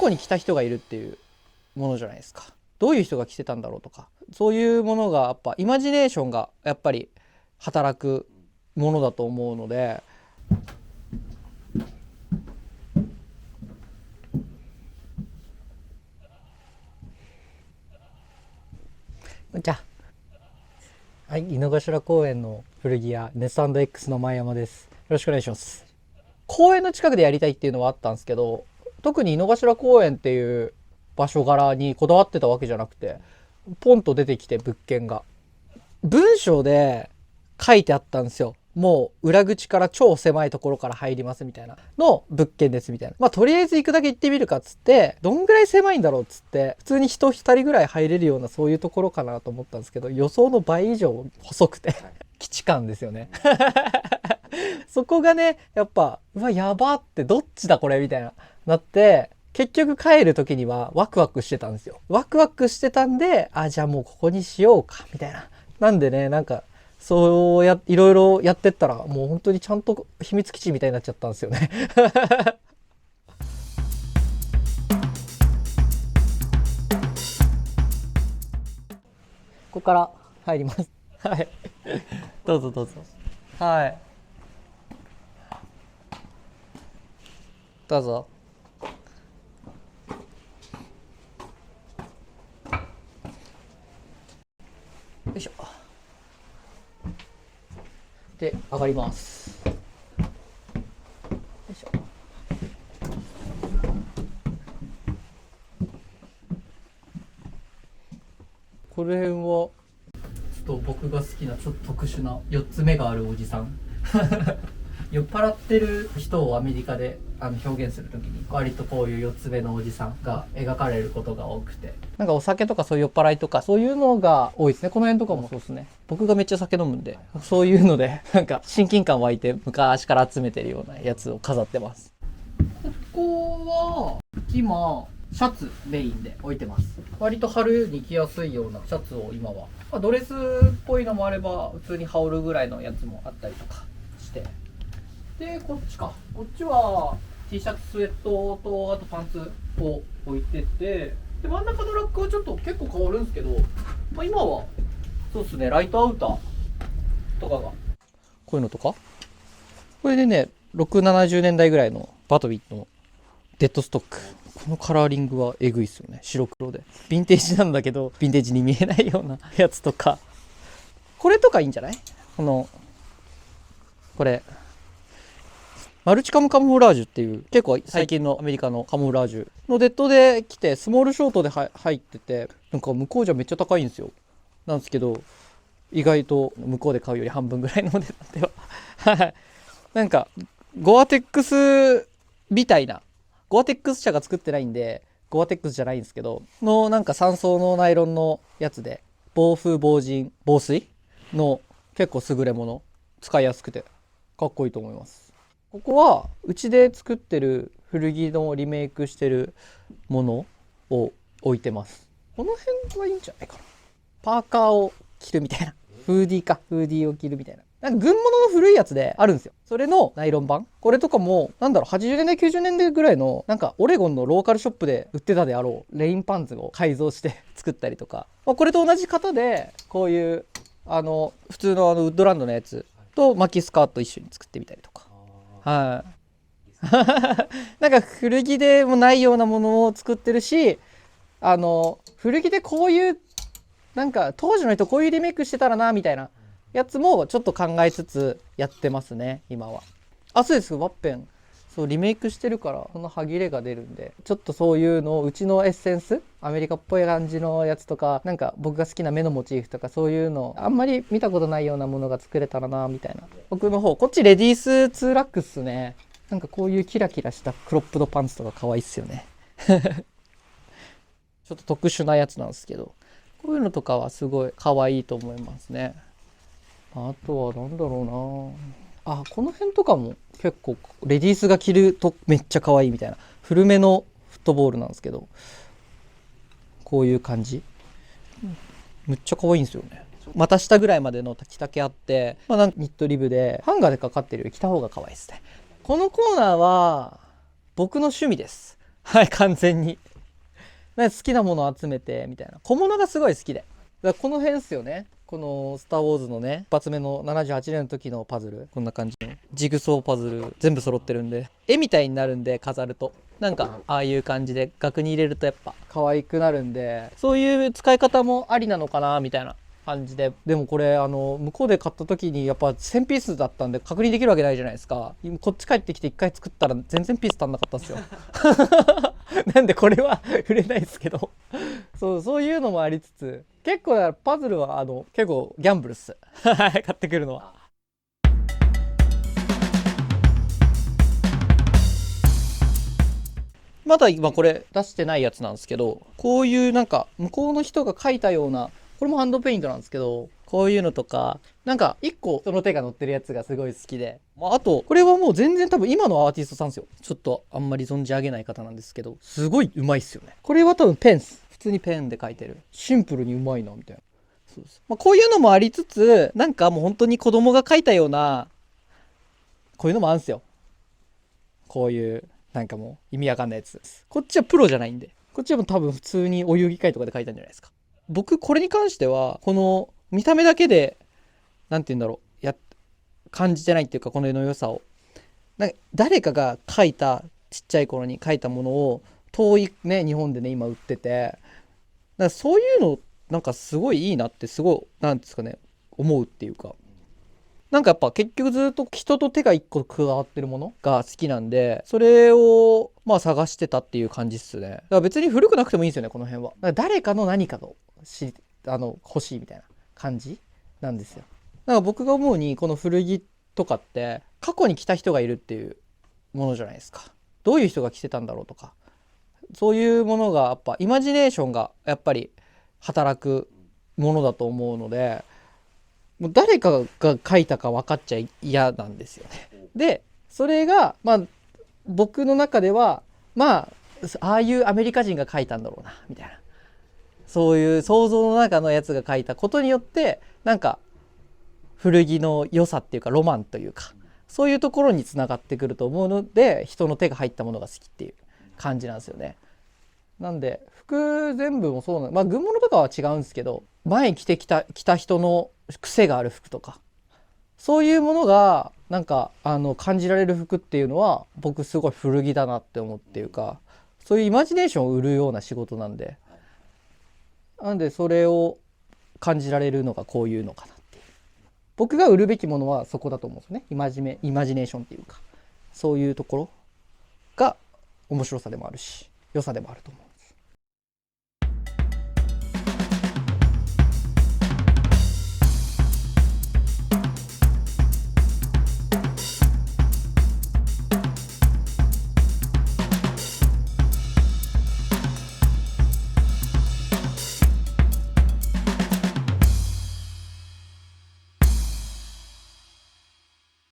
に着た人がいるっていうものじゃないですか。どういう人が着てたんだろうとか、そういうものがやっぱイマジネーションがやっぱり働くものだと思うので、じゃあ、はい、井の頭公園の古着屋ネス&Xの前山です。よろしくお願いします。公園の近くでやりたいっていうのはあったんですけど、特に井の頭公園っていう場所柄にこだわってたわけじゃなくて、ポンと出てきて物件が文章で書いてあったんですよ。もう裏口から超狭いところから入りますみたいなの物件ですみたいな。まあとりあえず行くだけ行ってみるかっつって、どんぐらい狭いんだろうっつって、普通に人2人ぐらい入れるようなそういうところかなと思ったんですけど、予想の倍以上細くて基地感ですよね。そこがね、やっぱうわやばってどっちだこれみたいななって、結局帰る時にはワクワクしてたんですよ。ワクワクしてたんで、あ、じゃあもうここにしようかみたいな。なんでね、なんかそういろいろやってったらもう本当にちゃんと秘密基地みたいになっちゃったんですよね。ここから入ります。はい。どうぞどうぞ。はい。どうぞ。よいしょ。で、上がります。よいしょ。この辺はちょっと僕が好きなちょっと特殊な4つ目があるおじさん。酔っ払ってる人をアメリカで表現するときに割とこういう4つ目のおじさんが描かれることが多くて、なんかお酒とかそういう酔っ払いとかそういうのが多いですね。この辺とかもそうですね。僕がめっちゃ酒飲むんで、そういうのでなんか親近感湧いて昔から集めてるようなやつを飾ってます。ここは今シャツメインで置いてます。割と春に着やすいようなシャツを今は、ドレスっぽいのもあれば普通に羽織るぐらいのやつもあったりとかして、でこっちは T シャツスウェットとあとパンツを置いてて、で真ん中のラックはちょっと結構変わるんですけど、今はそうですね、ライトアウターとかがこういうのとか、これでね6、70年代ぐらいのバトビットのデッドストック、このカラーリングはえぐいっすよね。白黒でヴィンテージなんだけどヴィンテージに見えないようなやつとか、これとかいいんじゃない？これマルチカムカモフラージュっていう結構最近のアメリカのカモフラージュのデッドで来て、スモールショートで入ってて、なんか向こうじゃめっちゃ高いんですよ。なんですけど意外と向こうで買うより半分ぐらいの値段でははいなんかゴアテックスみたいな、ゴアテックス社が作ってないんでゴアテックスじゃないんですけどの、なんか3層のナイロンのやつで防風防塵防水の結構優れもの、使いやすくてかっこいいと思います。ここはうちで作ってる古着のリメイクしてるものを置いてます。この辺はいいんじゃないかな。パーカーを着るみたいな、フーディーを着るみたいな、なんか軍物の古いやつであるんですよ。それのナイロン版、これとかもなんだろう、80年代90年代ぐらいのなんかオレゴンのローカルショップで売ってたであろうレインパンツを改造して作ったりとか、これと同じ型でこういう普通のウッドランドのやつと巻きスカート一緒に作ってみたりとか、はい、なんか古着でもないようなものを作ってるし、古着でこういうなんか当時の人こういうリメイクしてたらなみたいなやつもちょっと考えつつやってますね今は。あ、そうです。ワッペンそうリメイクしてるからその歯切れが出るんで、ちょっとそういうのをうちのエッセンスアメリカっぽい感じのやつとか、なんか僕が好きな目のモチーフとかそういうのあんまり見たことないようなものが作れたらなみたいな。僕の方こっちレディース2ラックっすね。なんかこういうキラキラしたクロップドパンツとか可愛いっすよね。ちょっと特殊なやつなんですけど、こういうのとかはすごい可愛いと思いますね。あとは何だろうなあ、この辺とかも結構レディースが着るとめっちゃ可愛いみたいな、古めのフットボールなんですけど、こういう感じめっちゃ可愛いんですよね。股下ぐらいまでの着丈あって、なんかニットリブでハンガーでかかってるより着た方が可愛いですね。このコーナーは僕の趣味です。はい、完全に。なんか好きなものを集めてみたいな、小物がすごい好きで、だからこの辺っすよね。この「スター・ウォーズ」のね、一発目の78年の時のパズル、こんな感じのジグソーパズル全部揃ってるんで、絵みたいになるんで、飾るとなんかああいう感じで額に入れるとやっぱ可愛くなるんで、そういう使い方もありなのかなみたいな感じで。でもこれ向こうで買った時にやっぱ1000ピースだったんで確認できるわけないじゃないですか。こっち帰ってきて1回作ったら全然ピース足んなかったんですよ。なんでこれは売れないですけど、そういうのもありつつ、結構パズルは結構ギャンブルっす。買ってくるのは。まだ今これ出してないやつなんですけど、こういうなんか向こうの人が描いたような、これもハンドペイントなんですけど、こういうのとか、なんか一個その手が乗ってるやつがすごい好きで、あとこれはもう全然多分今のアーティストさんですよ。ちょっとあんまり存じ上げない方なんですけど、すごいうまいっすよね。これは多分ペンス、普通にペンで描いてる。シンプルにうまいなみたいな。そうです。こういうのもありつつ、なんかもう本当に子供が描いたような、こういうのもあるんすよ。こういうなんかもう意味わかんないやつです。こっちはプロじゃないんで、こっちはもう多分普通にお遊戯会とかで書いたんじゃないですか。僕これに関してはこの見た目だけでなんて言うんだろう、感じてないっていうか、この絵の良さをなんか誰かが書いた、ちっちゃい頃に書いたものを遠いね日本でね今売ってて、だからそういうのなんかすごいいいなって、すごいなんですかね、思うっていうか、なんかやっぱ結局ずっと人と手が一個加わってるものが好きなんで、それをまあ探してたっていう感じっすね。だから別に古くなくてもいいんですよね、この辺は。だから誰かの何かの欲しいみたいな感じなんですよ。だから僕が思うにこの古着とかって過去に着た人がいるっていうものじゃないですか。どういう人が着てたんだろうとか、そういうものがやっぱイマジネーションがやっぱり働くものだと思うので、もう誰かが書いたか分かっちゃ嫌なんですよね。でそれがまあ僕の中ではまあああいうアメリカ人が書いたんだろうなみたいな、そういう想像の中のやつが書いたことによってなんか古着の良さっていうかロマンというか、そういうところにつながってくると思うので、人の手が入ったものが好きっていう感じなんですよね。なんで服全部もそうな、まあ軍物とかは違うんですけど、前に着た人の癖がある服とか、そういうものがなんか感じられる服っていうのは僕すごい古着だなって思うっていうか、そういうイマジネーションを売るような仕事なんで、なんでそれを感じられるのがこういうのかなっていう。僕が売るべきものはそこだと思うんですよね。イマジネーションっていうか、そういうところが面白さでもあるし良さでもあると思う。